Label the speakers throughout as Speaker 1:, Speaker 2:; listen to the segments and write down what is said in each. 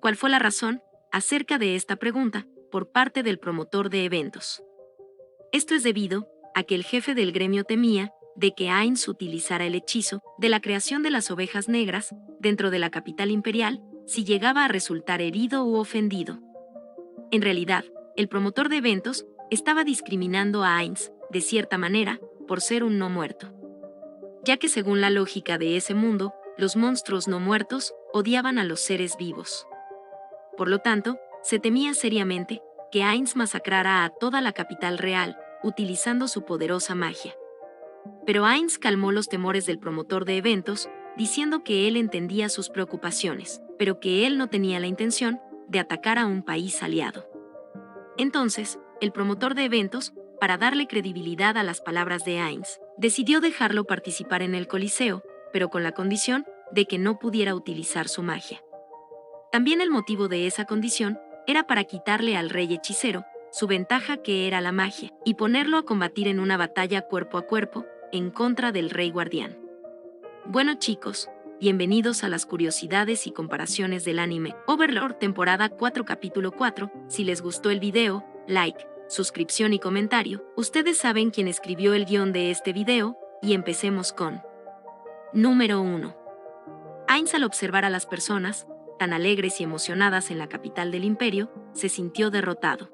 Speaker 1: cuál fue la razón acerca de esta pregunta por parte del promotor de eventos. Esto es debido a que el jefe del gremio temía de que Ainz utilizara el hechizo de la creación de las ovejas negras dentro de la capital imperial si llegaba a resultar herido u ofendido. En realidad, el promotor de eventos estaba discriminando a Ainz, de cierta manera, por ser un no muerto. Ya que según la lógica de ese mundo, los monstruos no muertos odiaban a los seres vivos. Por lo tanto, se temía seriamente que Ainz masacrara a toda la capital real, utilizando su poderosa magia. Pero Ainz calmó los temores del promotor de eventos, diciendo que él entendía sus preocupaciones, pero que él no tenía la intención de atacar a un país aliado. Entonces, el promotor de eventos, para darle credibilidad a las palabras de Ainz, decidió dejarlo participar en el Coliseo, pero con la condición de que no pudiera utilizar su magia. También el motivo de esa condición era para quitarle al rey hechicero su ventaja, que era la magia, y ponerlo a combatir en una batalla cuerpo a cuerpo en contra del rey guardián. Bueno chicos, bienvenidos a las curiosidades y comparaciones del anime Overlord temporada 4 capítulo 4. Si les gustó el video, like, suscripción y comentario. Ustedes saben quién escribió el guión de este video, y empecemos con Número 1. Ainz, al observar a las personas tan alegres y emocionadas en la capital del imperio, se sintió derrotado.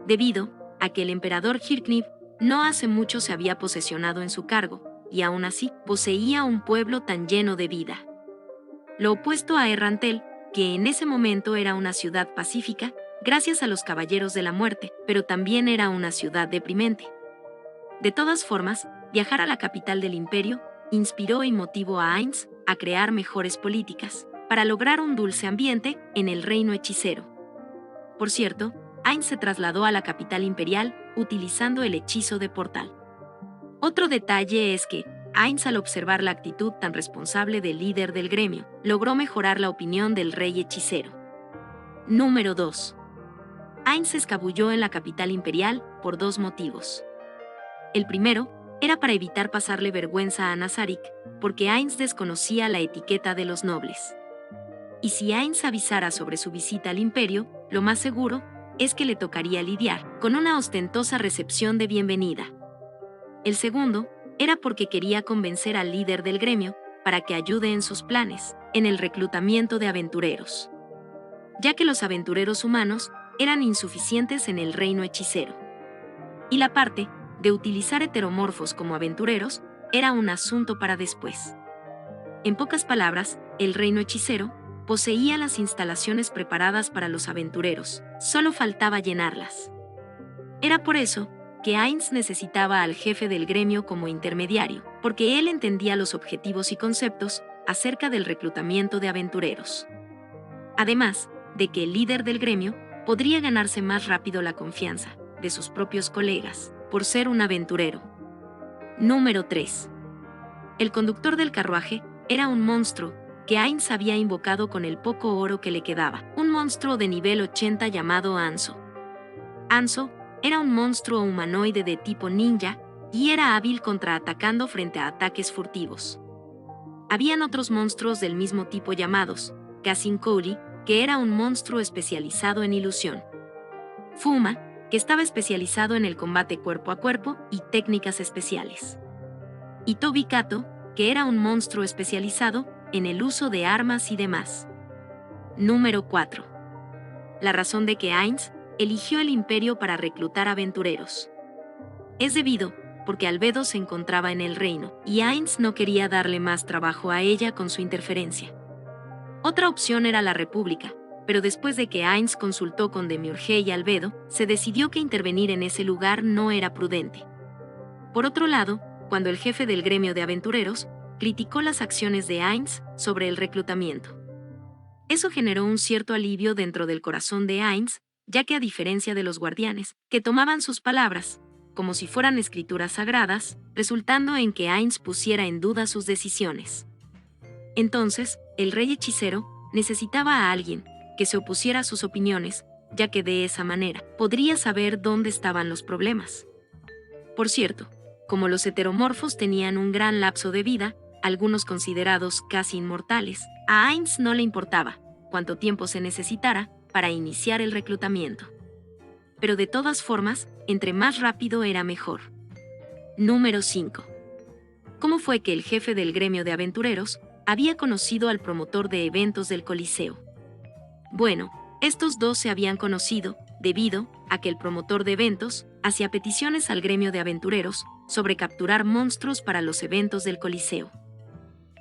Speaker 1: Debido a que el emperador Hirknib no hace mucho se había posesionado en su cargo, y aún así poseía un pueblo tan lleno de vida. Lo opuesto a Errantel, que en ese momento era una ciudad pacífica, gracias a los Caballeros de la Muerte, pero también era una ciudad deprimente. De todas formas, viajar a la capital del imperio inspiró y motivó a Ainz a crear mejores políticas, para lograr un dulce ambiente en el reino hechicero. Por cierto, Ainz se trasladó a la capital imperial utilizando el hechizo de portal. Otro detalle es que Ainz, al observar la actitud tan responsable del líder del gremio, logró mejorar la opinión del rey hechicero. Número 2. Ainz se escabulló en la capital imperial por dos motivos. El primero era para evitar pasarle vergüenza a Nazarik, porque Ainz desconocía la etiqueta de los nobles. Y si Ainz avisara sobre su visita al imperio, lo más seguro es que le tocaría lidiar con una ostentosa recepción de bienvenida. El segundo era porque quería convencer al líder del gremio para que ayude en sus planes, en el reclutamiento de aventureros, ya que los aventureros humanos eran insuficientes en el reino hechicero. Y la parte de utilizar heteromorfos como aventureros era un asunto para después. En pocas palabras, el reino hechicero poseía las instalaciones preparadas para los aventureros, solo faltaba llenarlas. Era por eso que Ainz necesitaba al jefe del gremio como intermediario, porque él entendía los objetivos y conceptos acerca del reclutamiento de aventureros. Además de que el líder del gremio podría ganarse más rápido la confianza de sus propios colegas, por ser un aventurero. Número 3. El conductor del carruaje era un monstruo que Ainz había invocado con el poco oro que le quedaba, un monstruo de nivel 80 llamado Anso. Anso era un monstruo humanoide de tipo ninja y era hábil contraatacando frente a ataques furtivos. Habían otros monstruos del mismo tipo llamados Cassin Cowley, que era un monstruo especializado en ilusión. Fuma, que estaba especializado en el combate cuerpo a cuerpo y técnicas especiales. Y Tobi Kato, que era un monstruo especializado en el uso de armas y demás. Número 4. La razón de que Ainz eligió el imperio para reclutar aventureros es debido porque Albedo se encontraba en el reino, y Ainz no quería darle más trabajo a ella con su interferencia. Otra opción era la República, pero después de que Ainz consultó con Demiurge y Albedo, se decidió que intervenir en ese lugar no era prudente. Por otro lado, cuando el jefe del gremio de aventureros criticó las acciones de Ainz sobre el reclutamiento, eso generó un cierto alivio dentro del corazón de Ainz, ya que a diferencia de los guardianes, que tomaban sus palabras como si fueran escrituras sagradas, resultando en que Ainz pusiera en duda sus decisiones. Entonces, el rey hechicero necesitaba a alguien que se opusiera a sus opiniones, ya que de esa manera podría saber dónde estaban los problemas. Por cierto, como los heteromorfos tenían un gran lapso de vida, algunos considerados casi inmortales, a Ainz no le importaba cuánto tiempo se necesitara para iniciar el reclutamiento. Pero de todas formas, entre más rápido era mejor. Número 5. ¿Cómo fue que el jefe del gremio de aventureros había conocido al promotor de eventos del Coliseo? Bueno, estos dos se habían conocido debido a que el promotor de eventos hacía peticiones al gremio de aventureros sobre capturar monstruos para los eventos del Coliseo.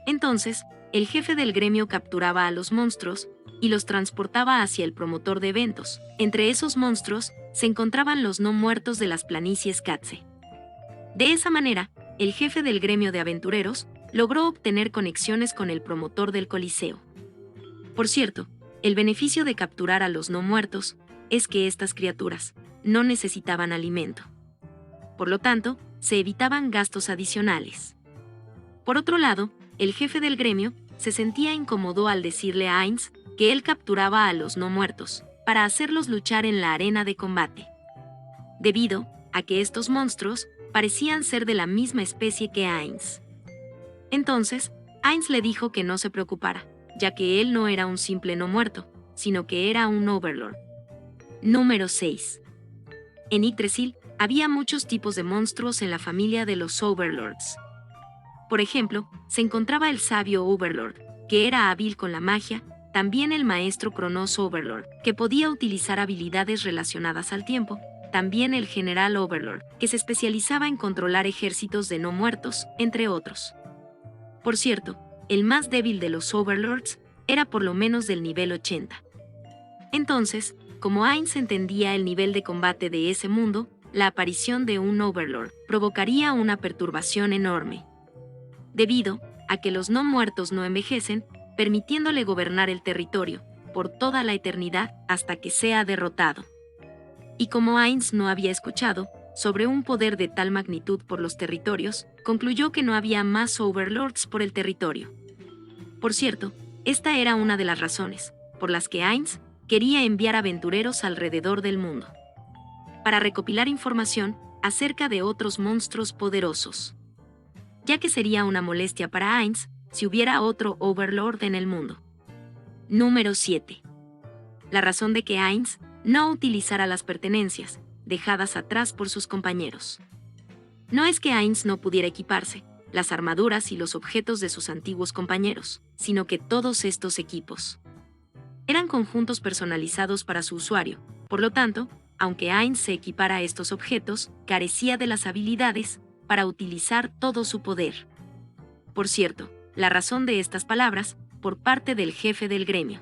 Speaker 1: Entonces, el jefe del gremio capturaba a los monstruos y los transportaba hacia el promotor de eventos. Entre esos monstruos se encontraban los no muertos de las planicies Katze. De esa manera, el jefe del gremio de aventureros logró obtener conexiones con el promotor del Coliseo. Por cierto, el beneficio de capturar a los no muertos es que estas criaturas no necesitaban alimento. Por lo tanto, se evitaban gastos adicionales. Por otro lado, el jefe del gremio se sentía incómodo al decirle a Ainz que él capturaba a los no muertos para hacerlos luchar en la arena de combate. Debido a que estos monstruos parecían ser de la misma especie que Ainz. Entonces, Ainz le dijo que no se preocupara, ya que él no era un simple no muerto, sino que era un Overlord. Número 6. En Yggdrasil había muchos tipos de monstruos en la familia de los Overlords. Por ejemplo, se encontraba el sabio Overlord, que era hábil con la magia, también el maestro Cronos Overlord, que podía utilizar habilidades relacionadas al tiempo, también el general Overlord, que se especializaba en controlar ejércitos de no muertos, entre otros. Por cierto, el más débil de los Overlords era por lo menos del nivel 80. Entonces, como Ainz entendía el nivel de combate de ese mundo, la aparición de un Overlord provocaría una perturbación enorme. Debido a que los no muertos no envejecen, permitiéndole gobernar el territorio por toda la eternidad hasta que sea derrotado. Y como Ainz no había escuchado sobre un poder de tal magnitud por los territorios, concluyó que no había más Overlords por el territorio. Por cierto, esta era una de las razones por las que Ainz quería enviar aventureros alrededor del mundo para recopilar información acerca de otros monstruos poderosos, ya que sería una molestia para Ainz si hubiera otro Overlord en el mundo. Número 7. La razón de que Ainz no utilizara las pertenencias dejadas atrás por sus compañeros. No es que Ainz no pudiera equiparse las armaduras y los objetos de sus antiguos compañeros, sino que todos estos equipos eran conjuntos personalizados para su usuario. Por lo tanto, aunque Ainz se equipara a estos objetos, carecía de las habilidades para utilizar todo su poder. Por cierto, la razón de estas palabras, por parte del jefe del gremio,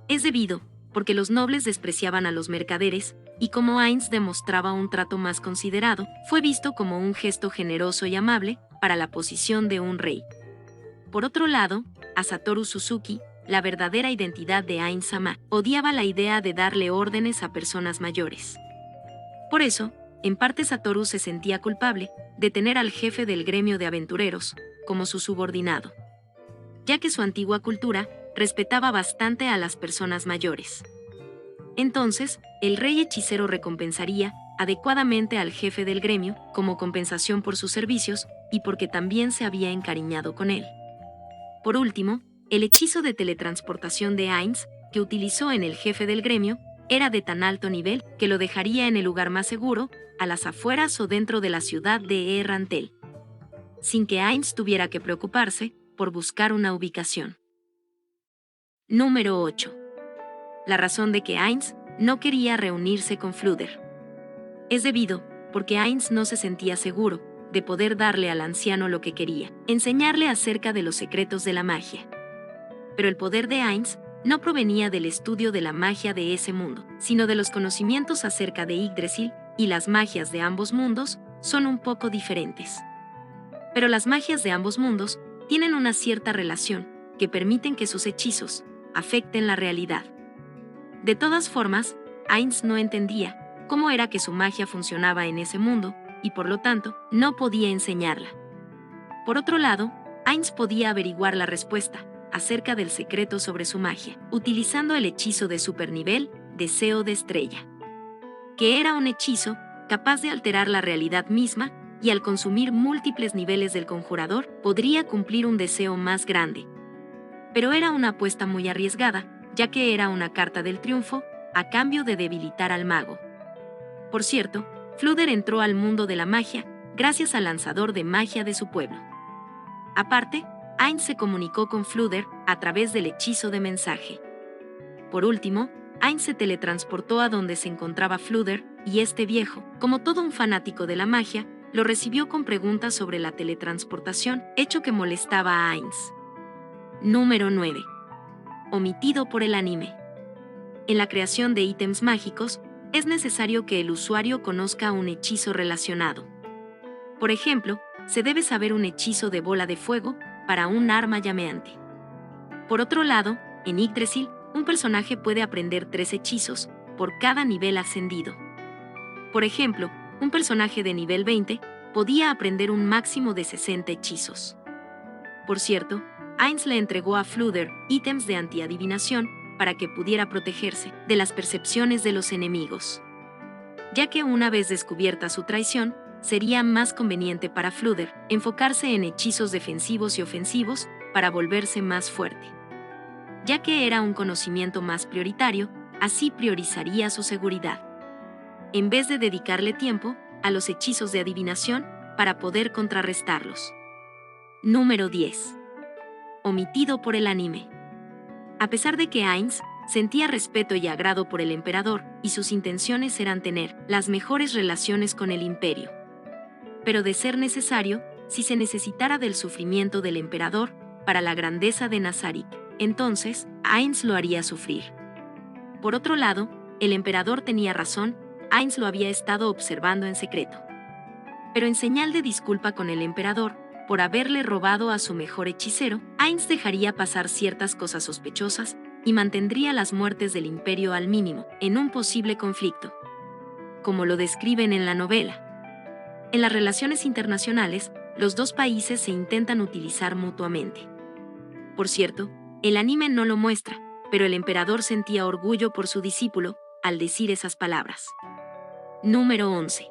Speaker 1: es debido porque los nobles despreciaban a los mercaderes, y como Ainz demostraba un trato más considerado, fue visto como un gesto generoso y amable para la posición de un rey. Por otro lado, a Satoru Suzuki, la verdadera identidad de Ainz-sama, odiaba la idea de darle órdenes a personas mayores. Por eso, en parte Satoru se sentía culpable de tener al jefe del gremio de aventureros como su subordinado, ya que su antigua cultura respetaba bastante a las personas mayores. Entonces, el rey hechicero recompensaría adecuadamente al jefe del gremio como compensación por sus servicios y porque también se había encariñado con él. Por último, el hechizo de teletransportación de Ainz, que utilizó en el jefe del gremio, era de tan alto nivel que lo dejaría en el lugar más seguro, a las afueras o dentro de la ciudad de Errantel, sin que Ainz tuviera que preocuparse por buscar una ubicación. Número 8. La razón de que Ainz no quería reunirse con Fluder es debido porque Ainz no se sentía seguro de poder darle al anciano lo que quería, enseñarle acerca de los secretos de la magia. Pero el poder de Ainz no provenía del estudio de la magia de ese mundo, sino de los conocimientos acerca de Yggdrasil, y las magias de ambos mundos son un poco diferentes. Pero las magias de ambos mundos tienen una cierta relación que permiten que sus hechizos afecten la realidad. De todas formas, Ainz no entendía cómo era que su magia funcionaba en ese mundo, y por lo tanto, no podía enseñarla. Por otro lado, Ainz podía averiguar la respuesta acerca del secreto sobre su magia, utilizando el hechizo de supernivel, Deseo de Estrella, que era un hechizo capaz de alterar la realidad misma, y al consumir múltiples niveles del conjurador, podría cumplir un deseo más grande. Pero era una apuesta muy arriesgada, ya que era una carta del triunfo, a cambio de debilitar al mago. Por cierto, Flúder entró al mundo de la magia gracias al lanzador de magia de su pueblo. Aparte, Ainz se comunicó con Flúder a través del hechizo de mensaje. Por último, Ainz se teletransportó a donde se encontraba Flúder, y este viejo, como todo un fanático de la magia, lo recibió con preguntas sobre la teletransportación, hecho que molestaba a Ainz. Número 9. Omitido por el anime. En la creación de ítems mágicos, es necesario que el usuario conozca un hechizo relacionado. Por ejemplo, se debe saber un hechizo de bola de fuego para un arma llameante. Por otro lado, en Yggdrasil, un personaje puede aprender 3 hechizos por cada nivel ascendido. Por ejemplo, un personaje de nivel 20 podía aprender un máximo de 60 hechizos. Por cierto, Ainz le entregó a Flúder ítems de antiadivinación para que pudiera protegerse de las percepciones de los enemigos. Ya que una vez descubierta su traición, sería más conveniente para Flúder enfocarse en hechizos defensivos y ofensivos para volverse más fuerte. Ya que era un conocimiento más prioritario, así priorizaría su seguridad, en vez de dedicarle tiempo a los hechizos de adivinación para poder contrarrestarlos. Número 10. Omitido por el anime. A pesar de que Ainz sentía respeto y agrado por el emperador, y sus intenciones eran tener las mejores relaciones con el imperio. Pero de ser necesario, si se necesitara del sufrimiento del emperador para la grandeza de Nazarik, entonces Ainz lo haría sufrir. Por otro lado, el emperador tenía razón, Ainz lo había estado observando en secreto. Pero en señal de disculpa con el emperador, por haberle robado a su mejor hechicero, Ainz dejaría pasar ciertas cosas sospechosas y mantendría las muertes del imperio al mínimo, en un posible conflicto. Como lo describen en la novela. En las relaciones internacionales, los dos países se intentan utilizar mutuamente. Por cierto, el anime no lo muestra, pero el emperador sentía orgullo por su discípulo al decir esas palabras. Número 11.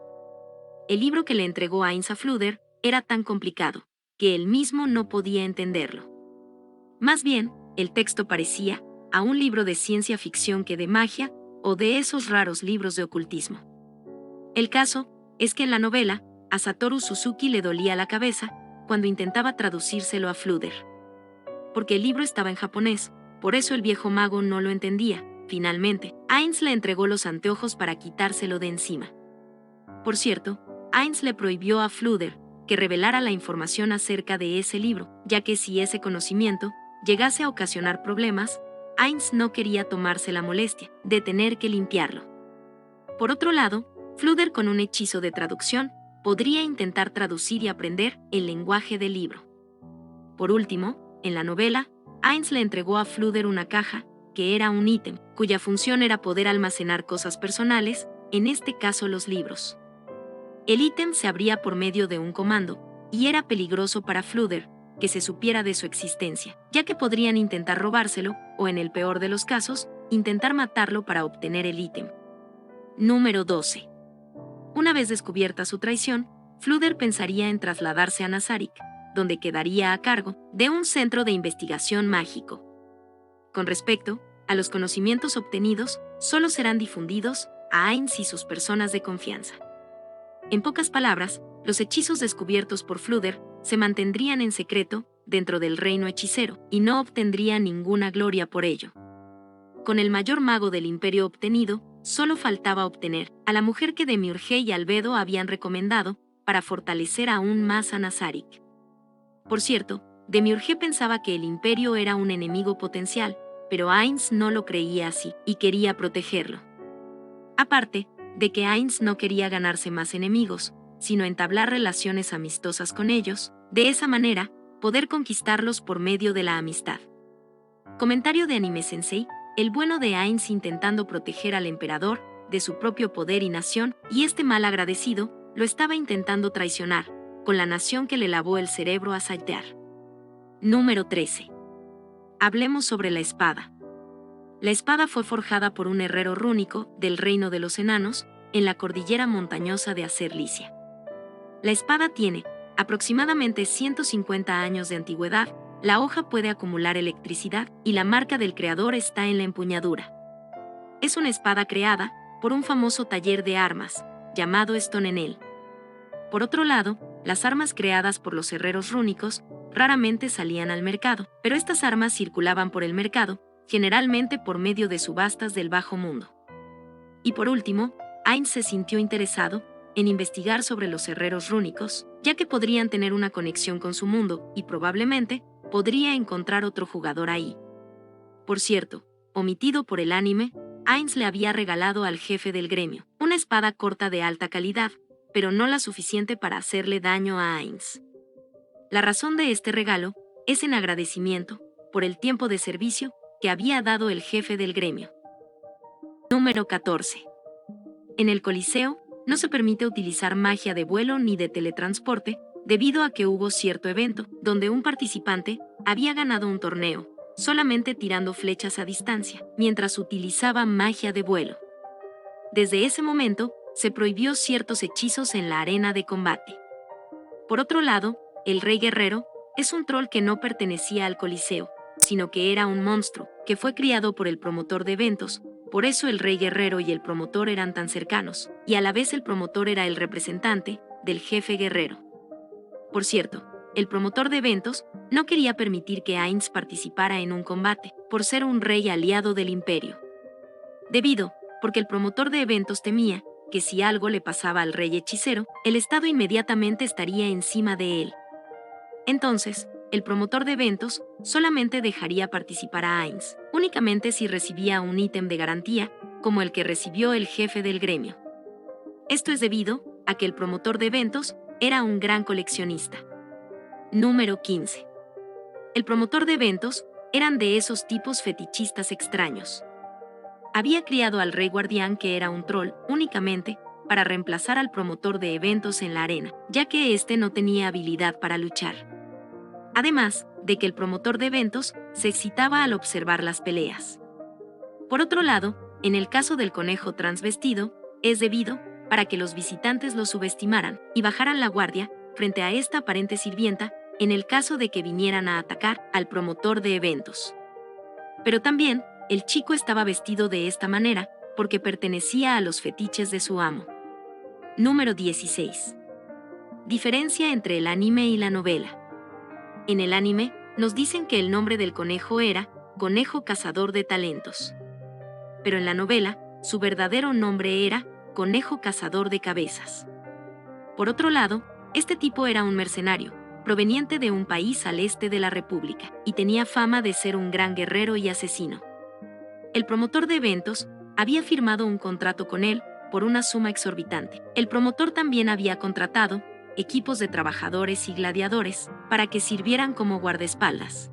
Speaker 1: El libro que le entregó Ainz a Flúder era tan complicado que él mismo no podía entenderlo. Más bien, el texto parecía a un libro de ciencia ficción que de magia o de esos raros libros de ocultismo. El caso es que en la novela, a Satoru Suzuki le dolía la cabeza cuando intentaba traducírselo a Flúder. Porque el libro estaba en japonés, por eso el viejo mago no lo entendía. Finalmente, Ainz le entregó los anteojos para quitárselo de encima. Por cierto, Ainz le prohibió a Flúder que revelara la información acerca de ese libro, ya que si ese conocimiento llegase a ocasionar problemas, Ainz no quería tomarse la molestia de tener que limpiarlo. Por otro lado, Flúder con un hechizo de traducción podría intentar traducir y aprender el lenguaje del libro. Por último, en la novela, Ainz le entregó a Flúder una caja, que era un ítem, cuya función era poder almacenar cosas personales, en este caso los libros. El ítem se abría por medio de un comando, y era peligroso para Flúder que se supiera de su existencia, ya que podrían intentar robárselo, o en el peor de los casos, intentar matarlo para obtener el ítem. Número 12. Una vez descubierta su traición, Flúder pensaría en trasladarse a Nazarik, donde quedaría a cargo de un centro de investigación mágico. Con respecto a los conocimientos obtenidos, solo serán difundidos a Ainz y sus personas de confianza. En pocas palabras, los hechizos descubiertos por Flúder se mantendrían en secreto dentro del reino hechicero y no obtendría ninguna gloria por ello. Con el mayor mago del imperio obtenido, solo faltaba obtener a la mujer que Demiurge y Albedo habían recomendado para fortalecer aún más a Nazarik. Por cierto, Demiurge pensaba que el imperio era un enemigo potencial, pero Ainz no lo creía así y quería protegerlo. Aparte de que Ainz no quería ganarse más enemigos, sino entablar relaciones amistosas con ellos, de esa manera, poder conquistarlos por medio de la amistad. Comentario de Anime Sensei: el bueno de Ainz intentando proteger al emperador de su propio poder y nación, y este mal agradecido lo estaba intentando traicionar, con la nación que le lavó el cerebro a saltear. Número 13. Hablemos sobre la espada. La espada fue forjada por un herrero rúnico del reino de los enanos, en la cordillera montañosa de Acer Licia. La espada tiene aproximadamente 150 años de antigüedad La hoja puede acumular electricidad y la marca del creador está en la empuñadura. Es una espada creada por un famoso taller de armas, llamado Stone Enel. Por otro lado, las armas creadas por los herreros rúnicos raramente salían al mercado, pero estas armas circulaban por el mercado, generalmente por medio de subastas del bajo mundo. Y por último, Ainz se sintió interesado en investigar sobre los herreros rúnicos, ya que podrían tener una conexión con su mundo y probablemente podría encontrar otro jugador ahí. Por cierto, omitido por el anime, Ainz le había regalado al jefe del gremio una espada corta de alta calidad, pero no la suficiente para hacerle daño a Ainz. La razón de este regalo es en agradecimiento por el tiempo de servicio que había dado el jefe del gremio. Número 14. En el Coliseo no se permite utilizar magia de vuelo ni de teletransporte, debido a que hubo cierto evento donde un participante había ganado un torneo, solamente tirando flechas a distancia, mientras utilizaba magia de vuelo. Desde ese momento, se prohibió ciertos hechizos en la arena de combate. Por otro lado, el Rey Guerrero es un troll que no pertenecía al Coliseo, sino que era un monstruo, que fue criado por el promotor de eventos. Por eso el Rey Guerrero y el promotor eran tan cercanos, y a la vez el promotor era el representante del jefe guerrero. Por cierto, el promotor de eventos no quería permitir que Ainz participara en un combate, por ser un rey aliado del imperio. Porque el promotor de eventos temía que si algo le pasaba al rey hechicero, el Estado inmediatamente estaría encima de él. Entonces, el promotor de eventos solamente dejaría participar a Ainz, únicamente si recibía un ítem de garantía, como el que recibió el jefe del gremio. Esto es debido a que el promotor de eventos era un gran coleccionista. Número 15. El promotor de eventos eran de esos tipos fetichistas extraños. Había criado al Rey Guardián, que era un troll, únicamente para reemplazar al promotor de eventos en la arena, ya que éste no tenía habilidad para luchar. Además de que el promotor de eventos se excitaba al observar las peleas. Por otro lado, en el caso del conejo transvestido, es debido para que los visitantes lo subestimaran y bajaran la guardia frente a esta aparente sirvienta en el caso de que vinieran a atacar al promotor de eventos. Pero también, el chico estaba vestido de esta manera porque pertenecía a los fetiches de su amo. Número 16. Diferencia entre el anime y la novela. En el anime, nos dicen que el nombre del conejo era Conejo Cazador de Talentos. Pero en la novela, su verdadero nombre era Conejo Cazador de Cabezas. Por otro lado, este tipo era un mercenario, proveniente de un país al este de la República, y tenía fama de ser un gran guerrero y asesino. El promotor de eventos había firmado un contrato con él por una suma exorbitante. El promotor también había contratado equipos de trabajadores y gladiadores para que sirvieran como guardaespaldas.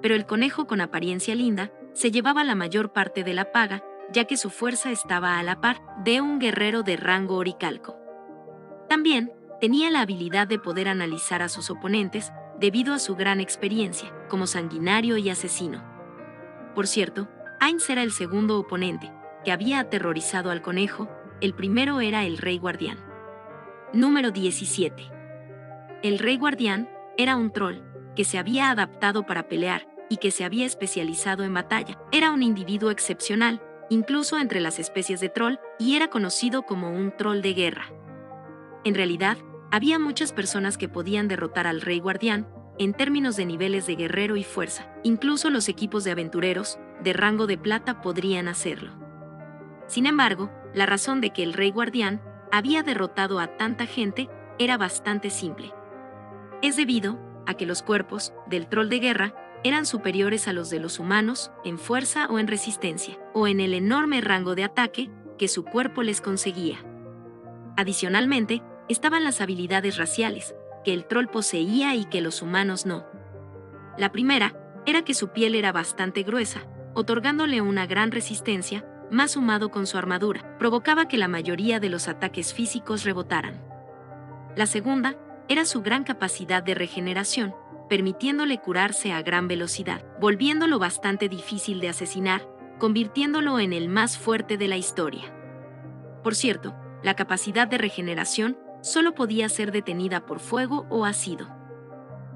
Speaker 1: Pero el conejo con apariencia linda se llevaba la mayor parte de la paga, ya que su fuerza estaba a la par de un guerrero de rango oricalco. También tenía la habilidad de poder analizar a sus oponentes debido a su gran experiencia como sanguinario y asesino. Por cierto, Ainz era el segundo oponente que había aterrorizado al conejo, el primero era el Rey Guardián. Número 17. El Rey Guardián era un troll que se había adaptado para pelear y que se había especializado en batalla. Era un individuo excepcional, incluso entre las especies de troll, y era conocido como un troll de guerra. En realidad, había muchas personas que podían derrotar al Rey Guardián en términos de niveles de guerrero y fuerza. Incluso los equipos de aventureros de rango de plata podrían hacerlo. Sin embargo, la razón de que el Rey Guardián había derrotado a tanta gente era bastante simple. Es debido a que los cuerpos del troll de guerra eran superiores a los de los humanos en fuerza o en resistencia, o en el enorme rango de ataque que su cuerpo les conseguía. Adicionalmente, estaban las habilidades raciales, que el troll poseía y que los humanos no. La primera era que su piel era bastante gruesa, otorgándole una gran resistencia, más sumado con su armadura, provocaba que la mayoría de los ataques físicos rebotaran. La segunda era su gran capacidad de regeneración, permitiéndole curarse a gran velocidad, volviéndolo bastante difícil de asesinar, convirtiéndolo en el más fuerte de la historia. Por cierto, la capacidad de regeneración solo podía ser detenida por fuego o ácido.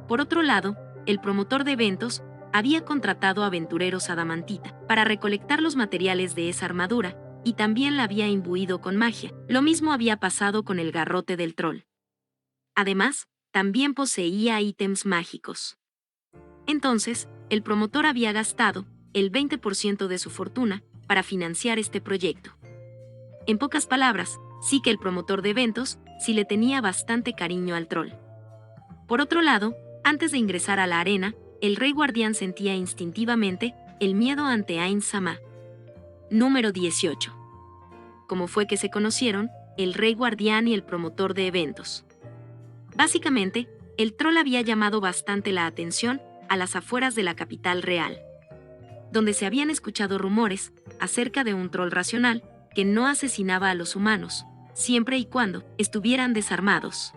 Speaker 1: Por otro lado, el promotor de eventos había contratado aventureros adamantita para recolectar los materiales de esa armadura y también la había imbuido con magia. Lo mismo había pasado con el garrote del troll. Además, también poseía ítems mágicos. Entonces, el promotor había gastado el 20% de su fortuna para financiar este proyecto. En pocas palabras, sí que el promotor de eventos sí le tenía bastante cariño al troll. Por otro lado, antes de ingresar a la arena, el rey guardián sentía instintivamente el miedo ante Ain Sama. Número 18. ¿Cómo fue que se conocieron el rey guardián y el promotor de eventos? Básicamente, el troll había llamado bastante la atención a las afueras de la capital real, donde se habían escuchado rumores acerca de un troll racional que no asesinaba a los humanos, siempre y cuando estuvieran desarmados.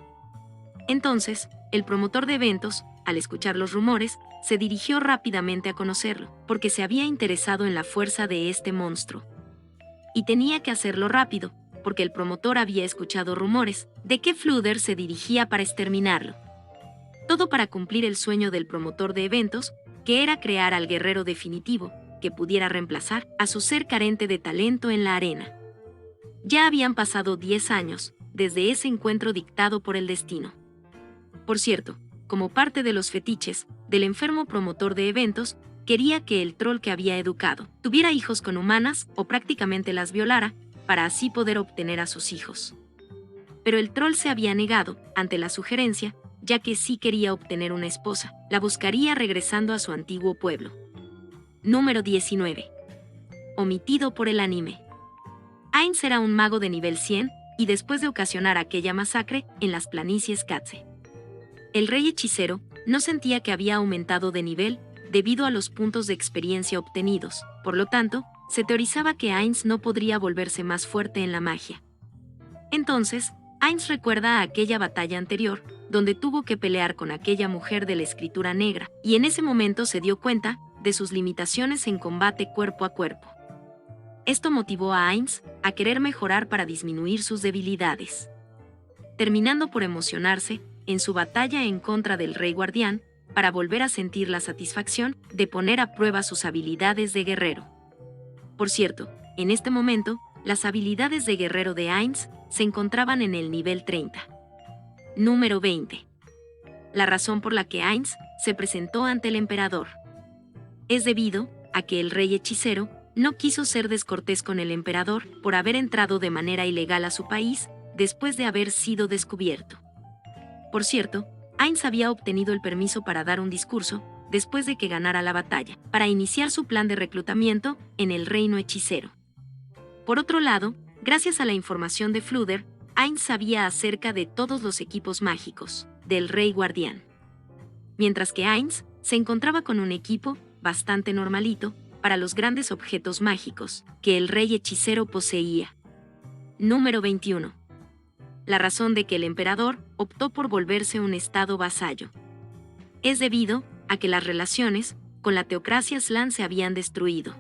Speaker 1: Entonces, el promotor de eventos, al escuchar los rumores, se dirigió rápidamente a conocerlo, porque se había interesado en la fuerza de este monstruo. Y tenía que hacerlo rápido, porque el promotor había escuchado rumores de que Flooder se dirigía para exterminarlo. Todo para cumplir el sueño del promotor de eventos, que era crear al guerrero definitivo, que pudiera reemplazar a su ser carente de talento en la arena. Ya habían pasado 10 años desde ese encuentro dictado por el destino. Por cierto, como parte de los fetiches del enfermo promotor de eventos, quería que el troll que había educado tuviera hijos con humanas o prácticamente las violara, para así poder obtener a sus hijos. Pero el troll se había negado ante la sugerencia, ya que sí quería obtener una esposa, la buscaría regresando a su antiguo pueblo. Número 19. Omitido por el anime. Ainz era un mago de nivel 100, y después de ocasionar aquella masacre en las planicies Katze, el rey hechicero no sentía que había aumentado de nivel debido a los puntos de experiencia obtenidos. Por lo tanto, se teorizaba que Ainz no podría volverse más fuerte en la magia. Entonces, Ainz recuerda a aquella batalla anterior, donde tuvo que pelear con aquella mujer de la escritura negra, y en ese momento se dio cuenta de sus limitaciones en combate cuerpo a cuerpo. Esto motivó a Ainz a querer mejorar para disminuir sus debilidades, terminando por emocionarse en su batalla en contra del Rey Guardián, para volver a sentir la satisfacción de poner a prueba sus habilidades de guerrero. Por cierto, en este momento, las habilidades de guerrero de Ainz se encontraban en el nivel 30. Número 20. La razón por la que Ainz se presentó ante el emperador es debido a que el rey hechicero no quiso ser descortés con el emperador por haber entrado de manera ilegal a su país después de haber sido descubierto. Por cierto, Ainz había obtenido el permiso para dar un discurso después de que ganara la batalla, para iniciar su plan de reclutamiento en el reino hechicero. Por otro lado, gracias a la información de Flooder, Ainz sabía acerca de todos los equipos mágicos del Rey Guardián. Mientras que Ainz se encontraba con un equipo bastante normalito para los grandes objetos mágicos que el rey hechicero poseía. Número 21. La razón de que el emperador optó por volverse un estado vasallo es debido a que las relaciones con la teocracia Slan se habían destruido.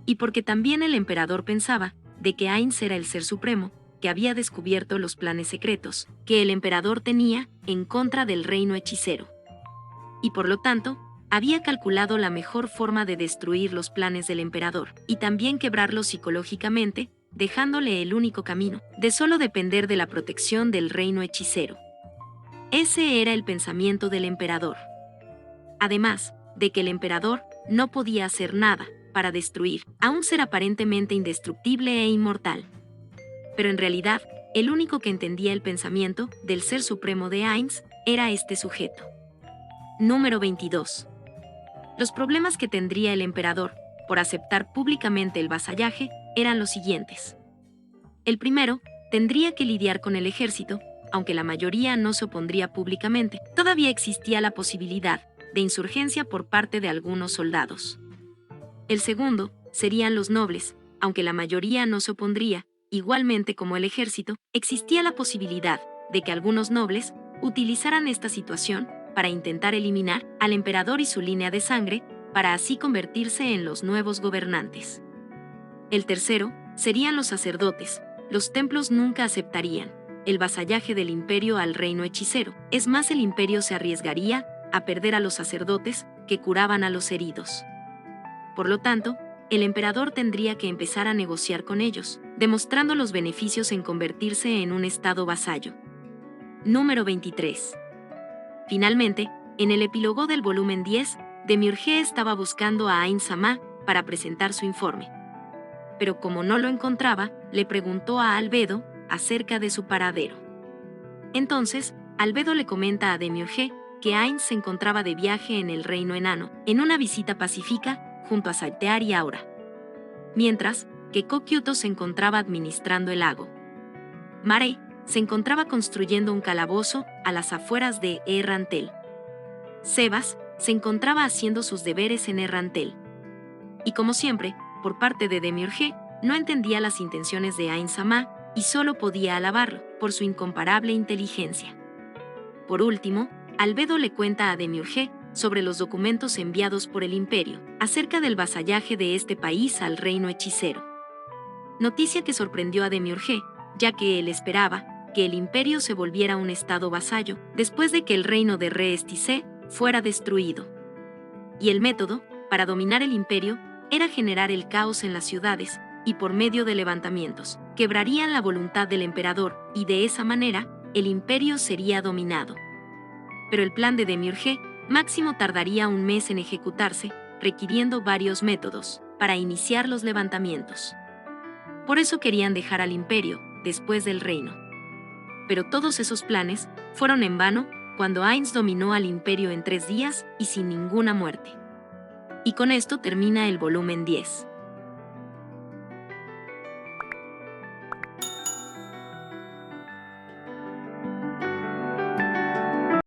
Speaker 1: Y porque también el emperador pensaba de que Ainz era el ser supremo, que había descubierto los planes secretos que el emperador tenía en contra del reino hechicero. Y por lo tanto, había calculado la mejor forma de destruir los planes del emperador, y también quebrarlos psicológicamente, dejándole el único camino de solo depender de la protección del reino hechicero. Ese era el pensamiento del emperador. Además de que el emperador no podía hacer nada para destruir a un ser aparentemente indestructible e inmortal. Pero en realidad, el único que entendía el pensamiento del ser supremo de Ainz era este sujeto. Número 22. Los problemas que tendría el emperador por aceptar públicamente el vasallaje eran los siguientes. El primero, tendría que lidiar con el ejército, aunque la mayoría no se opondría públicamente. Todavía existía la posibilidad de insurgencia por parte de algunos soldados. El segundo, serían los nobles, aunque la mayoría no se opondría, igualmente como el ejército, existía la posibilidad de que algunos nobles utilizaran esta situación para intentar eliminar al emperador y su línea de sangre, para así convertirse en los nuevos gobernantes. El tercero, serían los sacerdotes. Los templos nunca aceptarían el vasallaje del imperio al reino hechicero. Es más, el imperio se arriesgaría a perder a los sacerdotes que curaban a los heridos. Por lo tanto, el emperador tendría que empezar a negociar con ellos, demostrando los beneficios en convertirse en un estado vasallo. Número 23. Finalmente, en el epílogo del volumen 10, Demiurge estaba buscando a Ain Sama para presentar su informe. Pero como no lo encontraba, le preguntó a Albedo acerca de su paradero. Entonces, Albedo le comenta a Demiurge que Ain se encontraba de viaje en el reino enano, en una visita pacífica, junto a Saltear y Aura. Mientras que Kokyuto se encontraba administrando el lago. Mare se encontraba construyendo un calabozo a las afueras de Errantel. Sebas se encontraba haciendo sus deberes en Errantel. Y como siempre, por parte de Demiurge, no entendía las intenciones de Ain Sama y solo podía alabarlo por su incomparable inteligencia. Por último, Albedo le cuenta a Demiurge sobre los documentos enviados por el imperio acerca del vasallaje de este país al reino hechicero. Noticia que sorprendió a Demiurge, ya que él esperaba que el imperio se volviera un estado vasallo después de que el reino de Re-Estisé fuera destruido. Y el método para dominar el imperio era generar el caos en las ciudades y por medio de levantamientos quebrarían la voluntad del emperador y de esa manera el imperio sería dominado. Pero el plan de Demiurge máximo tardaría un mes en ejecutarse, requiriendo varios métodos para iniciar los levantamientos. Por eso querían dejar al imperio después del reino. Pero todos esos planes fueron en vano cuando Ainz dominó al imperio en 3 días y sin ninguna muerte. Y con esto termina el volumen 10.